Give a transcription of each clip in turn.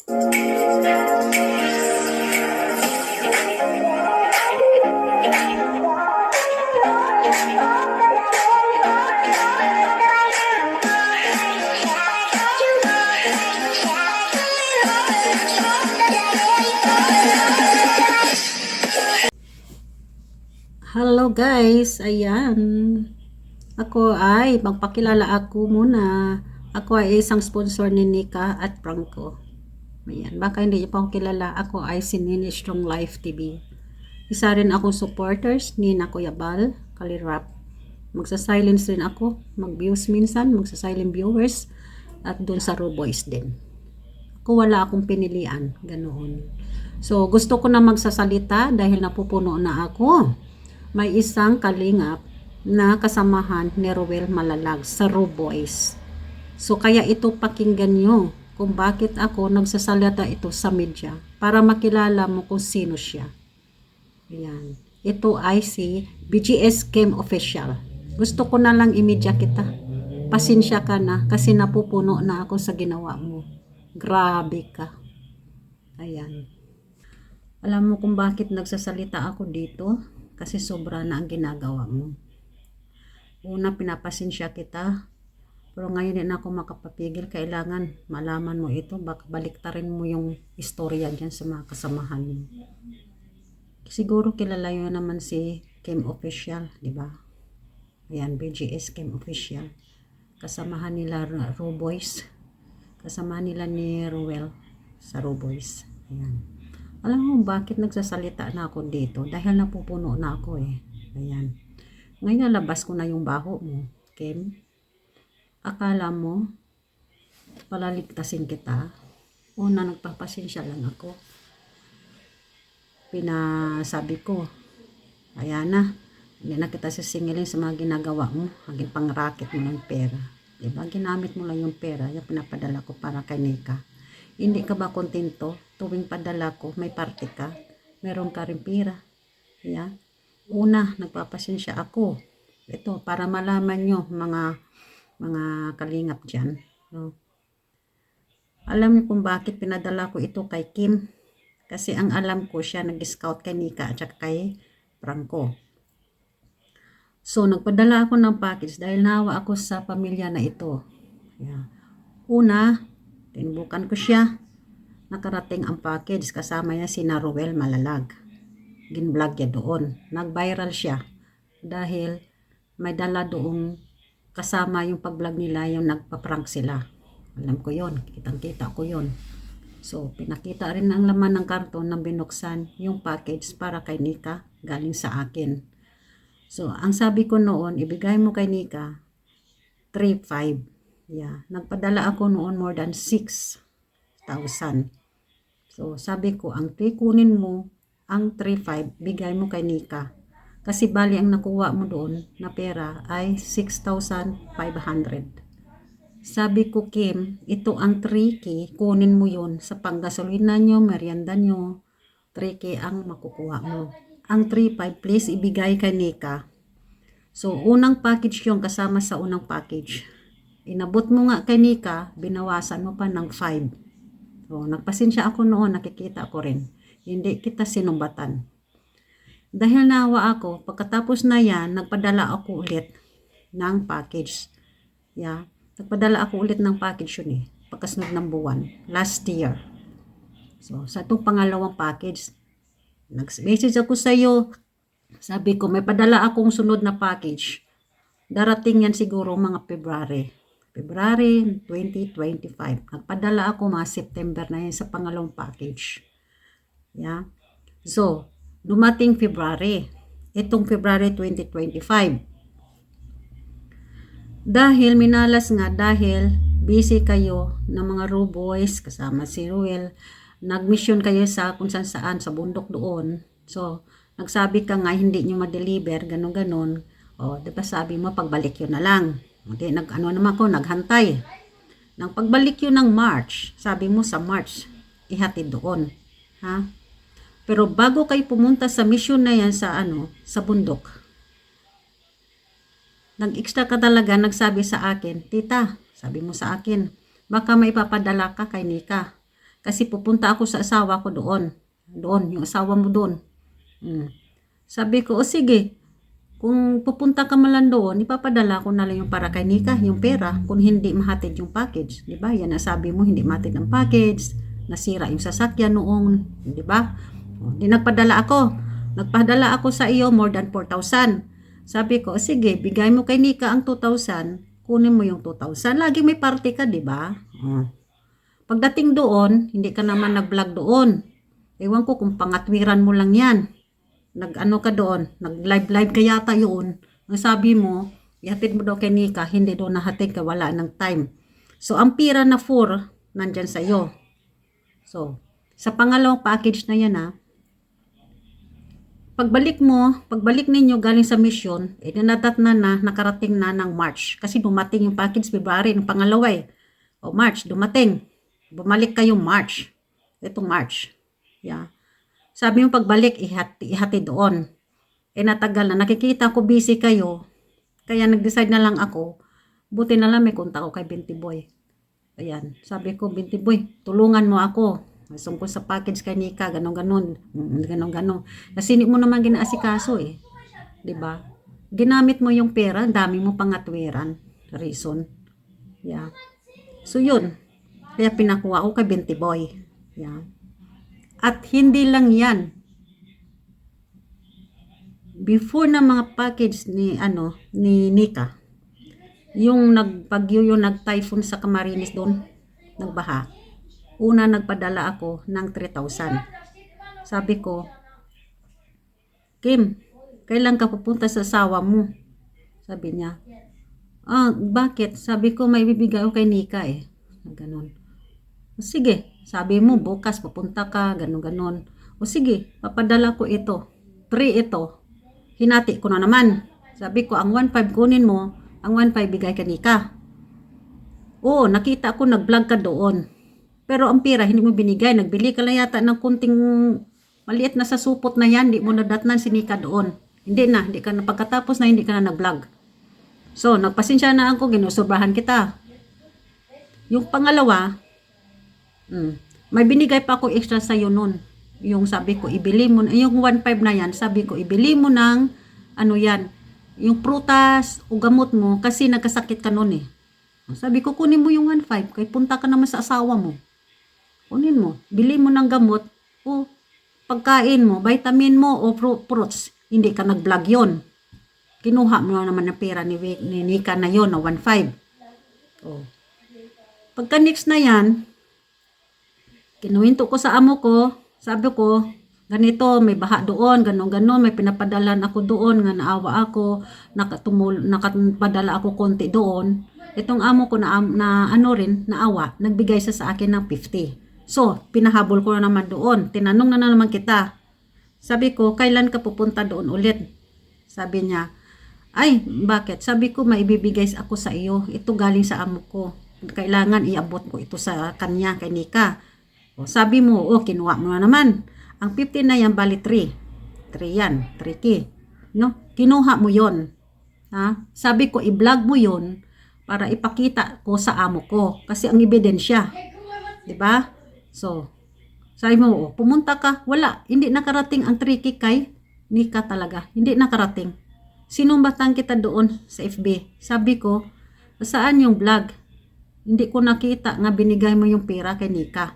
Hello guys, ayan. Ako ay magpakilala ako muna. Ako ay isang sponsor ni Nika at Franco. Ayan, baka hindi niyo pa ako kilala. Ako ay si Nini Strong Life TV. Isa rin akong supporters ni na Kuya Bal, Kalirap. Magsa-silence rin ako, mag-views minsan, magsa-silent viewers at dun sa Raw Boys din. Ako wala akong pinilian, ganoon. So gusto ko na magsasalita dahil napupuno na ako. May isang kalingap na kasamahan ni Ruel Malalag sa Raw Boys. So kaya ito pakinggan nyo kung bakit ako nagsasalita ito sa media para makilala mo kung sino siya. Ayan. Ito ay si BGS Kim Official. Gusto ko na lang imedya kita. Pasensya ka na kasi napupuno na ako sa ginawa mo. Grabe ka. Ayan. Alam mo kung bakit nagsasalita ako dito? Kasi sobra na ang ginagawa mo. Una, pinapasensya kita. Pero ngayon din ako makapapigil. Kailangan malaman mo ito. Baka baliktarin mo yung istorya dyan sa mga kasamahan mo. Siguro kilala yun naman si Kim Official, di ba? Ayan, BGS Kim Official. Kasamahan nila Raw Boys. Kasamahan nila ni Ruel sa Raw Boys. Ayan. Alam mo bakit nagsasalita na ako dito? Dahil napupuno na ako eh. Ayan. Ngayon nalabas ko na yung baho mo, Kim. Akala mo, palaligtasin kita. Una, nagpapasensya lang ako. Pinasabi ko, ayan na, hindi na kita sisingilin sa mga ginagawa mo. Hanggang pang-racket mo ng pera. Diba? Ginamit mo lang yung pera, yung pinapadala ko para kay Nika. Hindi ka ba kontento? Tuwing padala ko, may party ka. Meron ka rin pera. Yeah. Una, nagpapasensya ako. Ito, para malaman nyo, mga kalingap dyan. No? Alam niyo kung bakit pinadala ko ito kay Kim? Kasi ang alam ko siya nag-scout kay Nika at kay Franco. So, nagpadala ako ng package dahil nawa ako sa pamilya na ito. Yeah. Una, tinubukan ko siya. Nakarating ang package kasama niya si Ruel Malalag. Ginvlog niya doon. Nag-viral siya dahil may dala doong kasama yung pag-vlog nila, yung nagpa-prank sila. Alam ko yon, kitang-kita ko yon. So, pinakita rin ang laman ng karton ng binuksan yung package para kay Nika galing sa akin. So, ang sabi ko noon, ibigay mo kay Nika 3,500. Yeah. Nagpadala ako noon more than 6,000. So, sabi ko, ang kunin mo, ang 3,500, bigay mo kay Nika. Kasi bali ang nakuha mo doon na pera ay 6,500. Sabi ko, Kim, ito ang 3K, kunin mo yun sa panggasolina nyo, merienda nyo, 3K ang makukuha mo. Ang 3,500, please, ibigay kay Nika. So, unang package yung kasama sa unang package. Inabot mo nga kay Nika, binawasan mo pa ng 5. So, nagpasensya ako noon, nakikita ko rin. Hindi kita sinumbatan. Dahil nawa ako, pagkatapos na yan, nagpadala ako ulit ng package. Yeah. Nagpadala ako ulit ng package yun eh. Pagkasunod ng buwan. Last year. So, sa itong pangalawang package, nag-message ako sa iyo. Sabi ko, may padala akong sunod na package. Darating yan siguro mga February 2025. Nagpadala ako mga September na yan sa pangalawang package. Yeah. So, dumating February. Itong February 2025. Dahil minalas nga, dahil busy kayo ng mga Raw Boys, kasama si Ruel, nag-mission kayo sa kung saan sa bundok doon. So, nagsabi ka nga, hindi nyo ma-deliver, ganon-ganon. O, diba sabi mo, pagbalik yun na lang. Okay, naman ako, naghantay. Nang pagbalik yun ng March, sabi mo sa March, ihatid doon. Ha? Pero bago kayo pumunta sa mission na yan sa sa bundok, nag-extra ka talaga, nagsabi sa akin, tita, sabi mo sa akin, baka may papadala ka kay Nika. Kasi pupunta ako sa asawa ko doon. Doon, yung asawa mo doon. Sabi ko, o sige, kung pupunta ka man lang doon, ipapadala ko na lang yung para kay Nika, yung pera, kung hindi mahatid yung package. Diba? Yan ang sabi mo, hindi mahatid ang package, nasira yung sasakyan noong, diba? Di nagpadala ako. Nagpadala ako sa iyo more than 4,000. Sabi ko, sige, bigay mo kay Nika ang 2,000, kunin mo yung 2,000. Lagi may party ka, diba? Pagdating doon, hindi ka naman nag-vlog doon. Ewan ko kung pangatwiran mo lang yan. Nag-ano ka doon, nag-live ka yata yun. Ang sabi mo, ihatid mo daw kay Nika, hindi doon nahatid ka, wala ng time. So, ang pira na 4, nandyan sa'yo. So, sa pangalawang package na yan pagbalik ninyo galing sa mission, dinadat na nakarating na ng March. Kasi dumating yung package February, ng pangalawa O March, dumating. Bumalik kayo March. Itong March. Yeah. Sabi mo pagbalik, ihati doon. Natagal na. Nakikita ko busy kayo. Kaya nag-decide na lang ako. Buti na lang may kontak ko kay Binti Boy. Ayan. Sabi ko, Binti Boy, tulungan mo ako. Sungkol sa package kay Nika, ganon. Kasi hindi mo naman ginaasikaso Diba? Ginamit mo yung pera, dami mo pangatwiran. Reason. Yeah. So yun. Kaya pinakuha ko kay Binti Boy. Yeah. At hindi lang yan. Before na mga package ni Nika, yung nagpagyo yung nag-typhoon sa Camarines doon, nagbaha. Una nagpadala ako ng 3,000. Sabi ko, Kim, kailan ka pupunta sa asawa mo? Sabi niya, bakit? Sabi ko, may bibigay ako kay Nika Ganon. Sige, sabi mo, bukas pupunta ka, ganon. O sige, papadala ko ito. 3 ito. Hinati ko na naman. Sabi ko, ang 1,500 kunin mo, ang 1,500 bigay kay Nika. Oo, nakita ko nag-vlog ka doon. Pero ang pira, hindi mo binigay. Nagbili ka lang yata ng kunting maliit na sa supot na yan. Hindi mo nadatnan si Nika doon. Hindi ka na pagkatapos na hindi ka na nag-vlog. So, nagpasensya na ako, ginusobrahan kita. Yung pangalawa, may binigay pa ako extra sa'yo nun. Yung sabi ko, ibili mo, yung 1,500 na yan, sabi ko, ibili mo ng, yung prutas o gamot mo, kasi nagkasakit ka nun Sabi ko, kunin mo yung 1,500, kaya punta ka naman sa asawa mo. Kunin mo, bili mo ng gamot, o pagkain mo, vitamin mo, o fruits. Hindi ka nag-vlog yun. Kinuha mo naman ng pera ni Nika na yon na 1,500. Pagka next na yan, kinuwento ko sa amo ko, sabi ko, ganito, may baha doon, ganon, may pinapadalan ako doon, nga naawa ako, nakapadala ako konti doon. Itong amo ko na naawa, nagbigay sa akin ng 50. So, pinahabol ko na naman doon. Tinanong na naman kita. Sabi ko, kailan ka pupunta doon ulit? Sabi niya, ay, bakit? Sabi ko, maibibigay ako sa iyo. Ito galing sa amo ko. Kailangan iabot ko ito sa kanya, kay Nika. Sabi mo, kinuha mo na naman. Ang 15 na yan, bali 3. 3 yan, 3K. No? Kinuha mo yon. Sabi ko, i-vlog mo yon para ipakita ko sa amo ko. Kasi ang ebidensya. Diba? So, sabi mo, pumunta ka. Wala. Hindi nakarating ang 3K kay Nika talaga. Hindi nakarating. Sinumbatan kita doon sa FB. Sabi ko, saan yung vlog? Hindi ko nakita nga binigay mo yung pera kay Nika.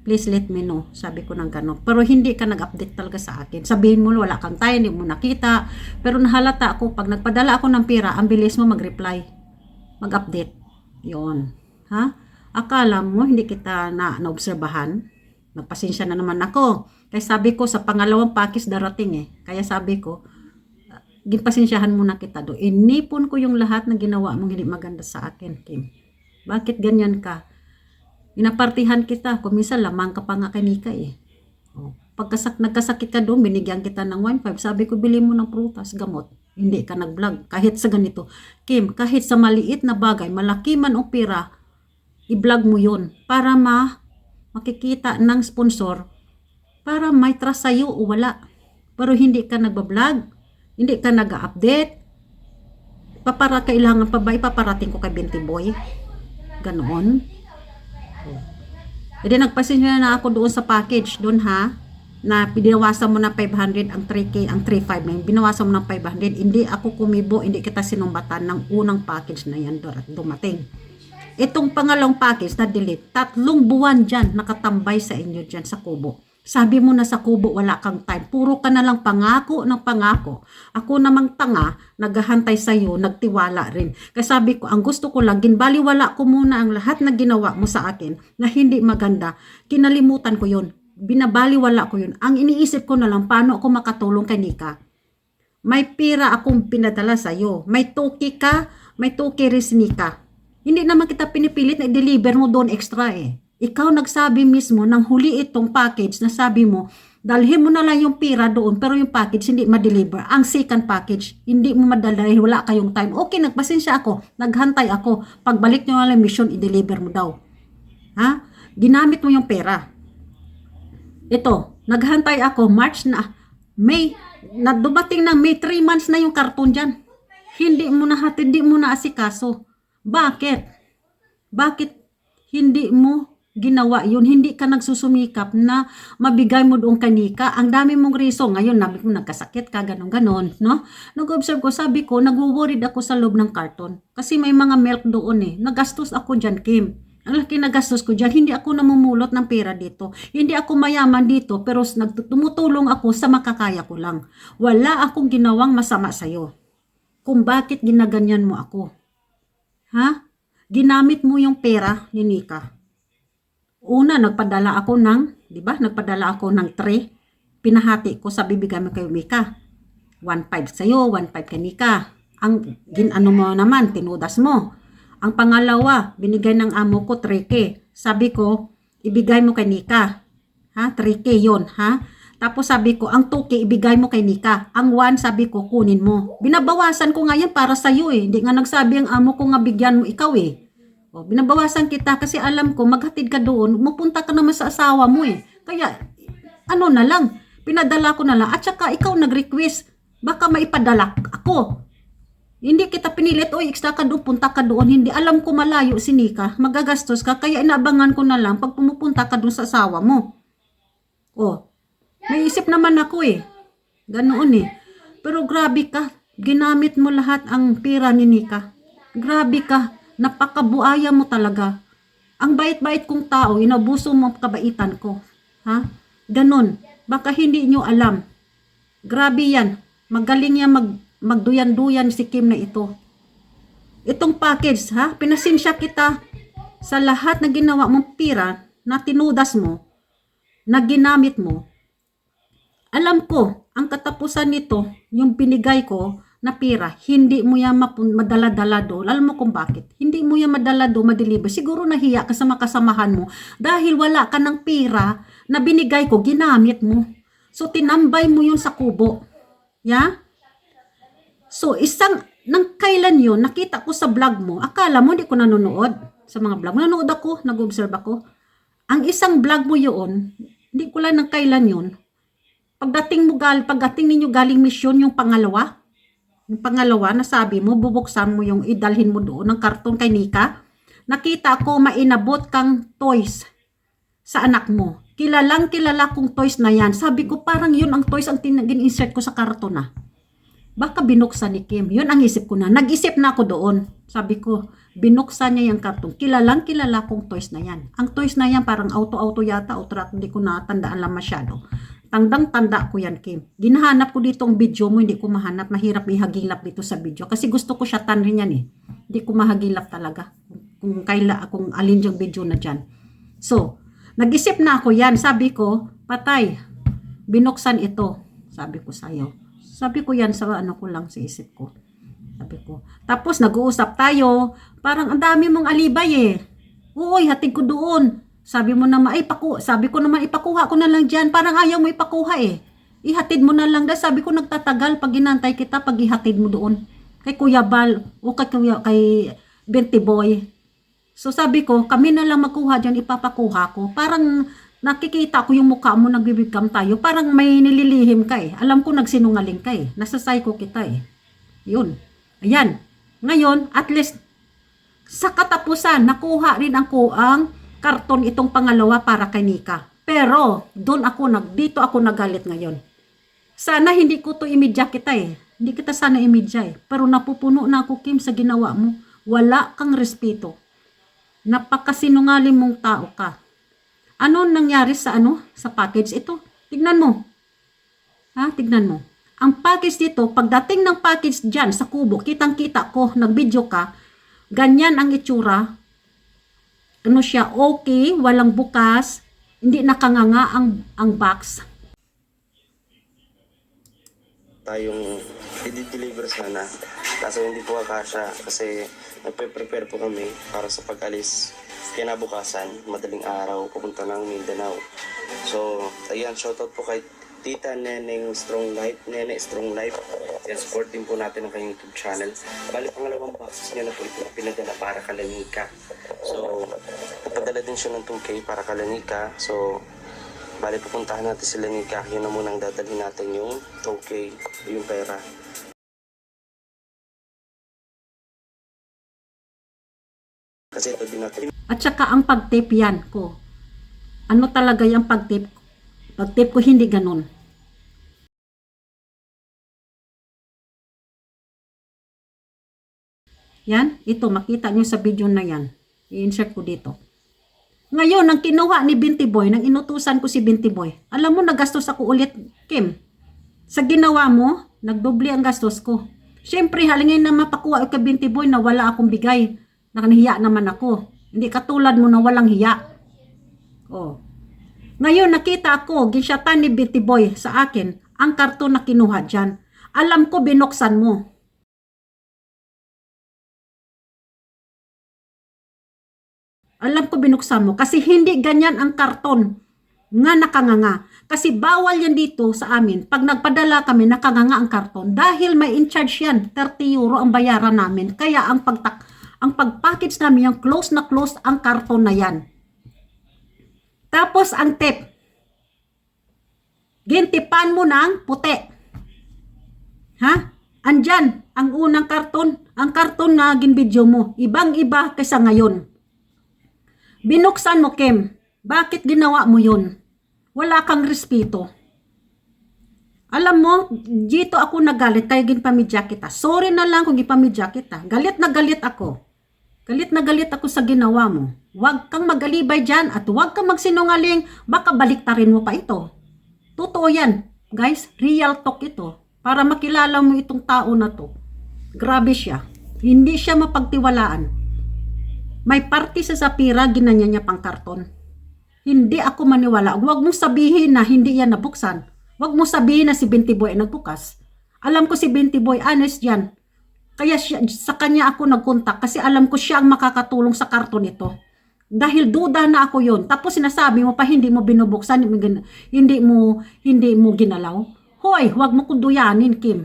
Please let me know. Sabi ko ng gano'n. Pero hindi ka nag-update talaga sa akin. Sabihin mo, wala kang tayo, hindi mo nakita. Pero nahalata ako, pag nagpadala ako ng pera, ang bilis mo mag-reply. Mag-update. Yun. Akala mo, hindi kita naobserbahan. Nagpasensya na naman ako. Kaya sabi ko, sa pangalawang package darating Kaya sabi ko, ginpasensyahan muna kita do. Inipon ko yung lahat na ginawa mong hindi maganda sa akin, Kim. Bakit ganyan ka? Inapartihan kita. Kung minsan lamang ka pa nga kay Nika nagkasakit ka doon, binigyan kita ng 1,500. Sabi ko, bili mo ng prutas, gamot. Hindi ka nag-vlog. Kahit sa ganito. Kim, kahit sa maliit na bagay, malaki man o pera, i-vlog mo yun. Para makikita ng sponsor, para may trust sa'yo o wala. Pero hindi ka nagbablog, hindi ka nag-update. Kailangan pa ba ipaparating ko kay Binti Boy? Ganoon. E di nagpasensya na ako doon sa package doon ha, na binawasan mo na 500 ang 3K, ang 3.5 na yun, binawasan mo na 500, hindi ako kumibo, hindi kita sinumbatan ng unang package na yan dumating. Itong pangalawang package na delete, 3 buwan dyan, nakatambay sa inyo dyan sa kubo. Sabi mo na sa kubo, wala kang time. Puro ka na lang pangako ng pangako. Ako namang tanga, naghahantay sa'yo, nagtiwala rin. Kaya sabi ko, ang gusto ko lang, ginbaliwala ko muna ang lahat na ginawa mo sa akin na hindi maganda. Kinalimutan ko yun. Binabaliwala ko yun. Ang iniisip ko na lang, paano ako makatulong kay Nika? May pira akong pinadala sa'yo. May tuki ka, may tuki rin si Nika. Hindi naman kita pinipilit na i-deliver mo doon extra eh. Ikaw nagsabi mismo nang huli itong package na sabi mo, dalhin mo na lang yung pira doon pero yung package hindi ma-deliver. Ang second package, hindi mo madala dahil wala kayong time. Okay, nagpasensya ako, naghantay ako. Pagbalik nyo na lang mission, i-deliver mo daw. Ha? Ginamit mo yung pera. Ito, naghantay ako, March na, May, na dumating ng May, 3 months na yung karton dyan. Hindi mo na hatid, hindi mo na asikaso. Bakit? Bakit hindi mo ginawa yun? Hindi ka nagsusumikap na mabigay mo doon kay Nika. Ang dami mong reason. Ngayon, nabi mo nagkasakit ka, ganon-ganon, no? Nag-observe ko, sabi ko, nag-worried ako sa loob ng karton. Kasi may mga milk doon eh. Nagastos ako dyan, Kim. Ang laki na gastos ko dyan, hindi ako namumulot ng pera dito. Hindi ako mayaman dito, pero tumutulong ako sa makakaya ko lang. Wala akong ginawang masama sa'yo. Kung bakit ginaganyan mo ako. Ha? Ginamit mo yung pera ni Nika. Una, nagpadala ako ng, di ba? Nagpadala ako ng 3. Pinahati ko sa bibigay mo kay Nika. 1.5 sa'yo, 1.5 kay Nika. Ang ginano mo naman, tinudas mo. Ang pangalawa, binigay ng amo ko 3K. Sabi ko, ibigay mo kay Nika. Ha? 3K yon, ha? Tapos sabi ko, ang 2K ibigay mo kay Nika. Ang 1 sabi ko, kunin mo. Binabawasan ko nga yan para sa'yo eh. Hindi nga nagsabi ang amo ko nga bigyan mo ikaw eh. O, binabawasan kita kasi alam ko, maghatid ka doon, mapunta ka naman sa asawa mo eh. Kaya, ano na lang, pinadala ko na lang. At saka ikaw nag-request, baka maipadala ako. Hindi kita pinilit, oy, extra ka doon, punta ka doon. Hindi, alam ko malayo si Nika, magagastos ka, kaya inaabangan ko na lang pag pumupunta ka doon sa asawa mo. O, may isip naman ako eh. Ganoon eh. Pero grabe ka, ginamit mo lahat ang pera ni Nika. Grabe ka, napakabuaya mo talaga. Ang bait-bait kong tao, inabuso mo ang kabaitan ko. Ha? Ganon, baka hindi nyo alam. Grabe yan, magaling yan magduyan-duyan si Kim na ito. Itong package, ha? Pinasensya kita sa lahat na ginawa mong pira na tinudas mo, na ginamit mo. Alam ko, ang katapusan nito, yung binigay ko na pira, hindi mo yan madala-dala do. Alam mo kung bakit? Hindi mo yan madala do, madeliver. Siguro nahiya ka sa makasamahan mo dahil wala ka ng pira na binigay ko, ginamit mo. So, tinambay mo yun sa kubo. Yeah? So, nang kailan yun, nakita ko sa vlog mo, akala mo hindi ko nanonood sa mga vlog. Nanonood ako, nag-observe ako. Ang isang vlog mo yun, hindi ko lang nang kailan yun. Pagdating ninyo galing mission yung pangalawa na sabi mo, bubuksan mo yung idalhin mo doon ng karton kay Nika. Nakita ko mainabot kang toys sa anak mo. Kilalang kilala kong toys na yan. Sabi ko parang yun ang toys ang insert ko sa karton na. Baka binuksan ni Kim. Yun ang isip ko na. Nag-isip na ako doon. Sabi ko, binuksan niya yung karton. Kilalang kilala kong toys na yan. Ang toys na yan parang auto-auto yata o truck. Hindi ko natandaan lang masyado. Tandang-tanda ko yan, Kim. Ginahanap ko dito ang video mo, hindi ko mahanap. Mahirap ihagilap dito sa video. Kasi gusto ko siya tanrin yan eh. Hindi ko mahagilap talaga. Kung alin yung video na dyan. So, nag-isip na ako yan. Sabi ko, patay. Binuksan ito. Sabi ko sa'yo. Sabi ko yan sa ano ko lang sa isip ko. Sabi ko. Tapos nag-uusap tayo. Parang ang dami mong alibay eh. Uy, hatid ko doon. Sabi mo naman, sabi ko naman, ipakuha ko na lang dyan. Parang ayaw mo ipakuha eh. Ihatid mo na lang. Dahil sabi ko, nagtatagal pag ginantay kita, pag ihatid mo doon. Kay Kuya Bal, o kay Bente Boy. So sabi ko, kami na lang magkuha dyan, ipapakuha ko. Parang nakikita ko yung mukha mo, nagbibigkam tayo. Parang may nililihim ka eh. Alam ko nagsinungaling ka eh. Nasa psycho kita eh. Yun. Ayan. Ngayon, at least, sa katapusan, nakuha rin ang karton itong pangalawa para kay Nika. Pero, dito ako nagalit ngayon. Sana hindi ko to imidya kita eh. Hindi kita sana imidya eh. Pero napupuno na ako, Kim, sa ginawa mo. Wala kang respeto. Napakasinungaling mong tao ka. Ano nangyari sa sa package ito? Tignan mo. Ha? Tignan mo. Ang package dito, pagdating ng package dyan sa kubo, kitang-kita ko, nag-video ka, ganyan ang itsura. Ano siya? Okay, walang bukas, hindi nakanganga ang box. Tayong i-deliver sana. Kaso hindi po akasya kasi nagpe-prepare po kami para sa pag-alis kinabukasan, madaling araw, pupunta ng Mindanao. So, ayan, shoutout po kay Tita Neneng Strong Life. Nene Strong Life. Yan, support din po natin ang kanyang YouTube channel. Bali, pangalawang boxes niya na po ito pinadala para kalanika. So, napadala din siya ng 2K para kalanika. So, bali, pupuntahan natin sila Nika. Yun na munang dadalhin natin yung 2K, yung pera. Kasi ito din natin. At saka ang pag-tape yan ko. Ano talaga yung pag-tape? Pag-tape ko hindi ganun. Yan, ito makita nyo sa video na yan. I-insert ko dito. Ngayon, ang kinuha ni Binti Boy, nang inutusan ko si Binti Boy, alam mo, nagastos ako ulit, Kim. Sa ginawa mo, nagdoble ang gastos ko. Siyempre, halingin na mapakuha ka Binti Boy na wala akong bigay. Nakanahiya naman ako. Hindi katulad mo na walang hiya. Oh. Ngayon, nakita ako, ginsyatan ni Binti Boy sa akin, ang karton na kinuha dyan. Alam ko, binuksan mo. Alam ko binuksan mo kasi hindi ganyan ang karton nga nakanganga. Kasi bawal yan dito sa amin. Pag nagpadala kami, nakanganga ang karton. Dahil may in charge yan, 30 euro ang bayaran namin. Kaya ang pag-package namin, yung close na close ang karton na yan. Tapos ang tape. Gintipan mo ng puti. Ha? Andyan, ang unang karton. Ang karton na ginvideo mo. Ibang-iba kaysa ngayon. Binuksan mo, Kim. Bakit ginawa mo yun? Wala kang respeto. Alam mo, dito ako nagalit, kaya ginpamidya kita. Sorry na lang kung ginpamidya kita. Galit na galit ako. Galit na galit ako sa ginawa mo. Huwag kang mag-alibay dyan at huwag kang magsinungaling. Baka baliktarin mo pa ito. Totoo yan. Guys, real talk ito. Para makilala mo itong tao na to. Grabe siya. Hindi siya mapagtiwalaan. May party sa Sapira, ginanya niya pang karton. Hindi ako maniwala. Huwag mong sabihin na hindi yan nabuksan. Huwag mong sabihin na si Binti Boy ay nagbukas. Alam ko si Binti Boy, honest yan. Kaya sa kanya ako nagkontak kasi alam ko siya ang makakatulong sa karton ito. Dahil duda na ako yon. Tapos sinasabi mo pa hindi mo binubuksan, hindi mo ginalaw. Hoy, huwag mo kuduyanin, Kim.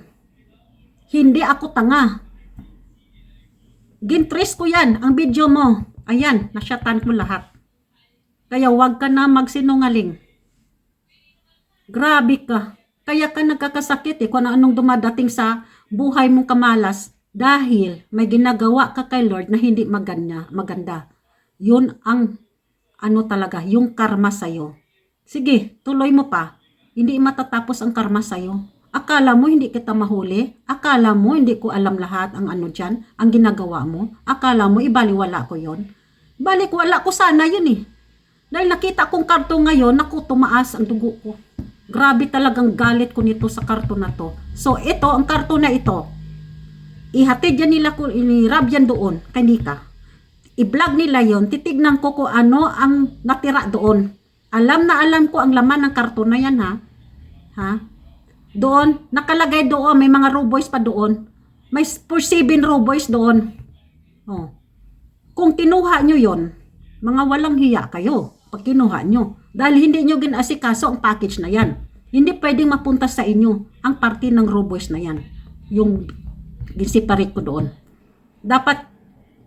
Hindi ako tanga. Gintrace ko yan, ang video mo. Ayan, nasyatan ko lahat. Kaya huwag ka na magsinungaling. Grabe ka. Kaya ka nagkakasakit kung anong dumadating sa buhay mong kamalas dahil may ginagawa ka kay Lord na hindi maganda. Yun ang talaga, yung karma sa'yo. Sige, tuloy mo pa. Hindi matatapos ang karma sa'yo. Akala mo hindi kita mahuli? Akala mo hindi ko alam lahat ang dyan, ang ginagawa mo? Akala mo ibaliwala ko yon? Balikwala ko sana yun eh. Dahil nakita kong karton ngayon, naku, tumaas ang dugo ko. Grabe talagang galit ko nito sa karton na to. So ito, ang karton na ito, ihatid yan nila ko, inirab yan doon, kay Nika. I-vlog nila yon, titignan ko kung ano ang natira doon. Alam na alam ko ang laman ng karton na yan ha. Ha? Doon, nakalagay doon, may mga raw boys pa doon. May for 7 raw boys doon. Oh. Kung kinuha nyo yon, mga walang hiya kayo pag kinuha nyo. Dahil hindi nyo ginasikaso ang package na yan. Hindi pwedeng mapunta sa inyo ang party ng raw boys na yan. Yung ginseparate ko doon. Dapat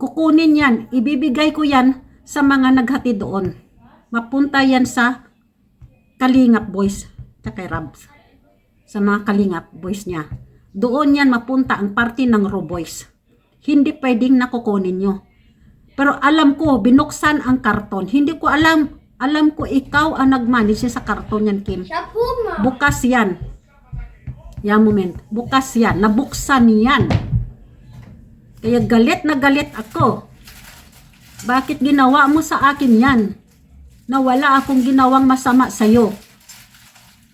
kukunin yan, ibibigay ko yan sa mga naghati doon. Mapunta yan sa Kalingap boys, kay Rabs. Sa mga Kalingap boys niya. Doon yan mapunta ang party ng raw boys. Hindi pwedeng nakukunin nyo. Pero alam ko, binuksan ang karton. Hindi ko alam. Alam ko ikaw ang nag-manage sa karton yan, Kim. Bukas yan. Yan moment. Bukas yan. Nabuksan yan. Kaya galit na galit ako. Bakit ginawa mo sa akin yan? Na wala akong ginawang masama sa'yo.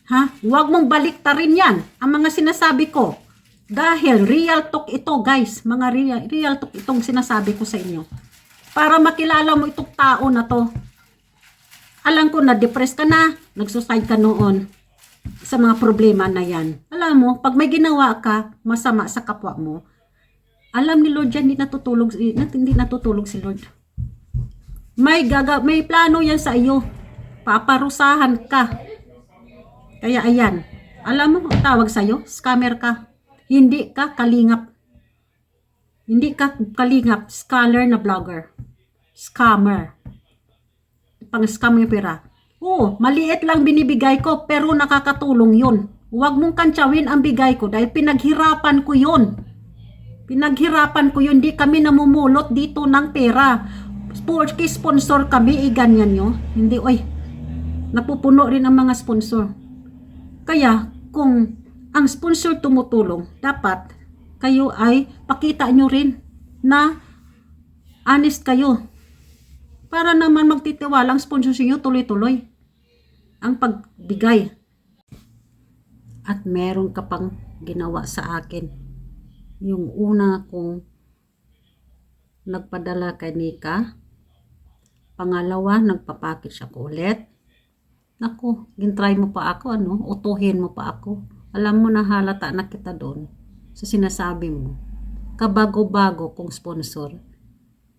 Ha? Huwag mong baliktarin yan. Ang mga sinasabi ko. Dahil real talk ito, guys. Mga real talk itong sinasabi ko sa inyo. Para makilala mo itong tao na to. Alam ko na depressed ka na. Nagsuicide ka noon. Sa mga problema na yan. Alam mo, pag may ginawa ka masama sa kapwa mo, alam ni Lord yan, hindi natutulog si Lord. May plano yan sa iyo. Paparusahan ka. Kaya ayan. Alam mo, tawag sa iyo, scammer ka. Hindi ka kalingap. Hindi ka kalingap, scholar na vlogger. Scammer. Pang-scam yung pera. Oo, maliit lang binibigay ko, pero nakakatulong yun. Huwag mong kantsawin ang bigay ko dahil pinaghirapan ko yun. Pinaghirapan ko yun. Hindi kami namumulot dito ng pera. Sponsor kami, ganyan nyo. Hindi, napupuno rin ang mga sponsor. Kaya, kung ang sponsor tumutulong, dapat kayo ay pakita nyo rin na honest kayo. Para naman magtitiwala ang sponsor sa inyo tuloy-tuloy ang pagbigay. At meron ka pang ginawa sa akin. Yung una kong nagpadala kay Nika. Pangalawa, nagpapackage ako ulit. Naku, gintry mo pa ako, utuhin mo pa ako. Alam mo na halata na kita doon sa sinasabi mo. Kabago-bago kong sponsor.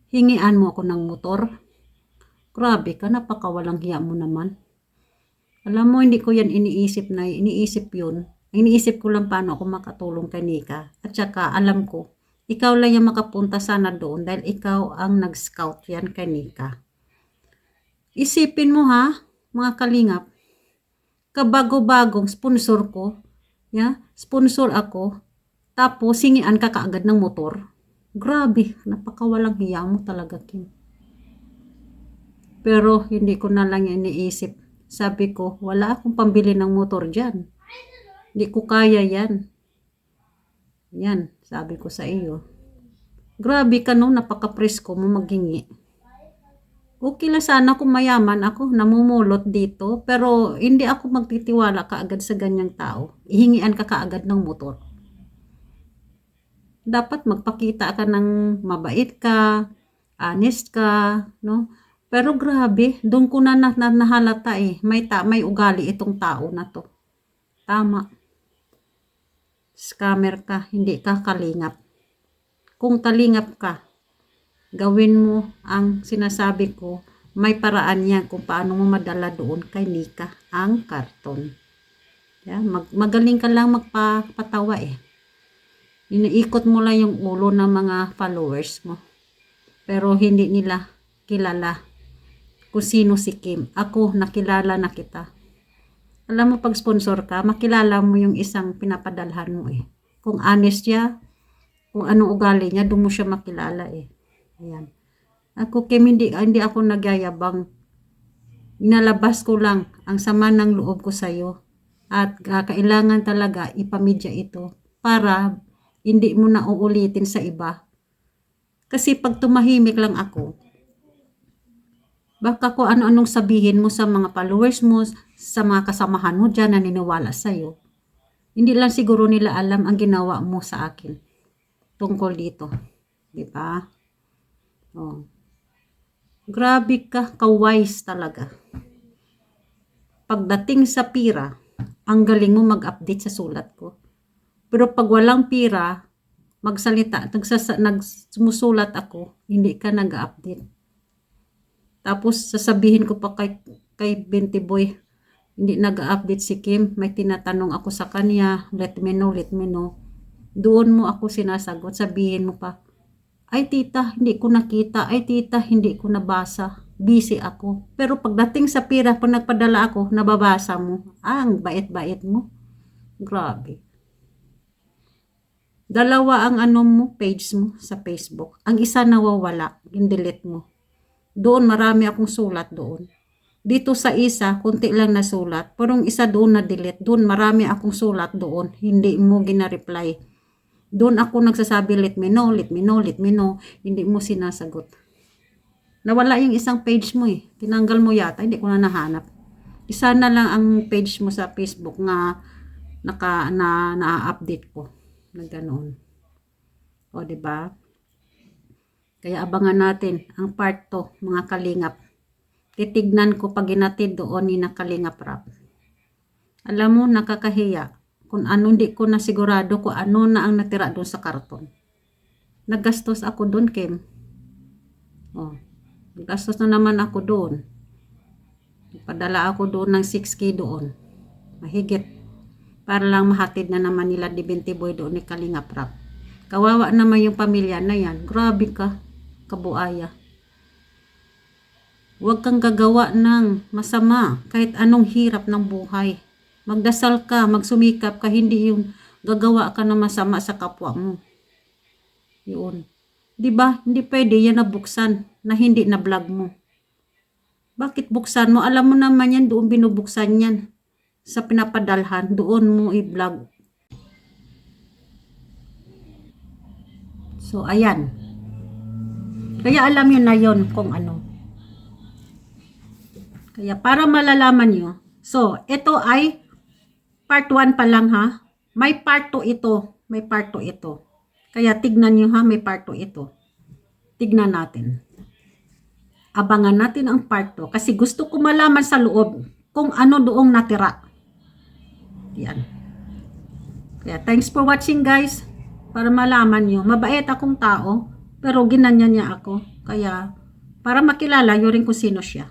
Hingian mo ako ng motor. Grabe ka, napakawalang hiya mo naman. Alam mo, hindi ko yan iniisip yun. Iniisip ko lang paano ako makatulong kay Nika. At saka, alam ko, ikaw lang yung makapunta sana doon dahil ikaw ang nag-scout yan kay Nika. Isipin mo ha, mga kalingap, kabago-bagong sponsor ko, sponsor ako, tapos singian ka kaagad ng motor. Grabe, napakawalang hiya mo talaga, Kim. Pero hindi ko na lang iniisip. Sabi ko, wala akong pambili ng motor dyan. Hindi ko kaya yan. Yan, sabi ko sa iyo. Grabe ka napaka-presko mo maghingi. Okay lang sana kung mayaman ako, namumulot dito, pero hindi ako magtitiwala kaagad sa ganyang tao. Ihingian ka kaagad ng motor. Dapat magpakita ka ng mabait ka, honest ka, no? Pero grabe, doon ko na nahalata may ugali itong tao na to. Tama. Scammer ka, hindi ka kalingap. Kung kalingap ka, gawin mo ang sinasabi ko, may paraan yan kung paano mo madala doon kay Nika ang karton. Magaling ka lang magpatawa Iniikot mo lang yung ulo ng mga followers mo. Pero hindi nila kilala kung sino si Kim. Ako, nakilala na kita. Alam mo, pag sponsor ka, makilala mo yung isang pinapadalhan mo Kung honest siya, kung anong ugali niya, doon mo siya makilala Ayan. Ako, Kim, hindi ako nagyayabang. Inalabas ko lang ang sama ng loob ko sa'yo. At kailangan talaga ipamedya ito para hindi mo na uulitin sa iba. Kasi pag tumahimik lang ako, baka kung ano-anong sabihin mo sa mga followers mo, sa mga kasamahan mo dyan na naniniwala sa'yo. Hindi lang siguro nila alam ang ginawa mo sa akin tungkol dito. Diba? Grabe ka, ka-wise talaga. Pagdating sa pira, ang galing mo mag-update sa sulat ko. Pero pag walang pira, magsalita, sumusulat ako, hindi ka nag-update. Tapos sasabihin ko pa kay Binti Boy, hindi nag-update si Kim, may tinatanong ako sa kanya, let me know. Doon mo ako sinasagot, sabihin mo pa, ay tita, hindi ko nakita, ay tita, hindi ko nabasa, busy ako. Pero pagdating sa pira, pag nagpadala ako, nababasa mo. Ang bait-bait mo. Grabe. Dalawa ang ano mo, page mo sa Facebook. Ang isa nawawala, in-delete mo. Doon marami akong sulat doon. Dito sa isa, kunti lang nasulat. Pero yung isa doon na-delete. Doon marami akong sulat doon. Hindi mo gina-reply. Doon ako nagsasabi, let me know, let me know, let me know. Hindi mo sinasagot. Nawala yung isang page mo eh. Tinanggal mo yata, hindi ko na nahanap. Isa na lang ang page mo sa Facebook na na-update ko. Na ganoon. O, diba? Kaya abangan natin ang part 2, mga kalingap. Titignan ko pag ginatid doon ni na Kalingap Rap. Alam mo, nakakahiya. Kung ano, hindi ko na sigurado kung ano na ang natira doon sa karton. Naggastos ako doon, Kim. O, naggastos na naman ako doon. Padala ako doon ng 6K doon. Mahigit. Para lang mahatid na naman nila di 20 boy doon ni Kalingap Rap. Kawawa naman yung pamilya na yan. Grabe ka, kabuaya. Huwag kang gagawa ng masama kahit anong hirap ng buhay. Magdasal ka, magsumikap ka, hindi yung gagawa ka ng masama sa kapwa mo. Yun. Diba? Hindi pwede yan na buksan na hindi na vlog mo. Bakit buksan mo? Alam mo naman yan, doon binubuksan yan. Sa pinapadalhan, doon mo i-vlog. So, ayan. Kaya alam nyo na yon kung ano. Kaya para malalaman nyo. So, ito ay part 1 pa lang ha. May part 2 ito. May part 2 ito. Kaya tignan nyo ha, may part 2 ito. Tignan natin. Abangan natin ang part 2. Kasi gusto ko malaman sa loob kung ano doong natira. Yan. Kaya thanks for watching guys. Para malaman nyo. Mabait akong tao. Pero ginanyan niya ako. Kaya para makilala nyo rin kung sino siya.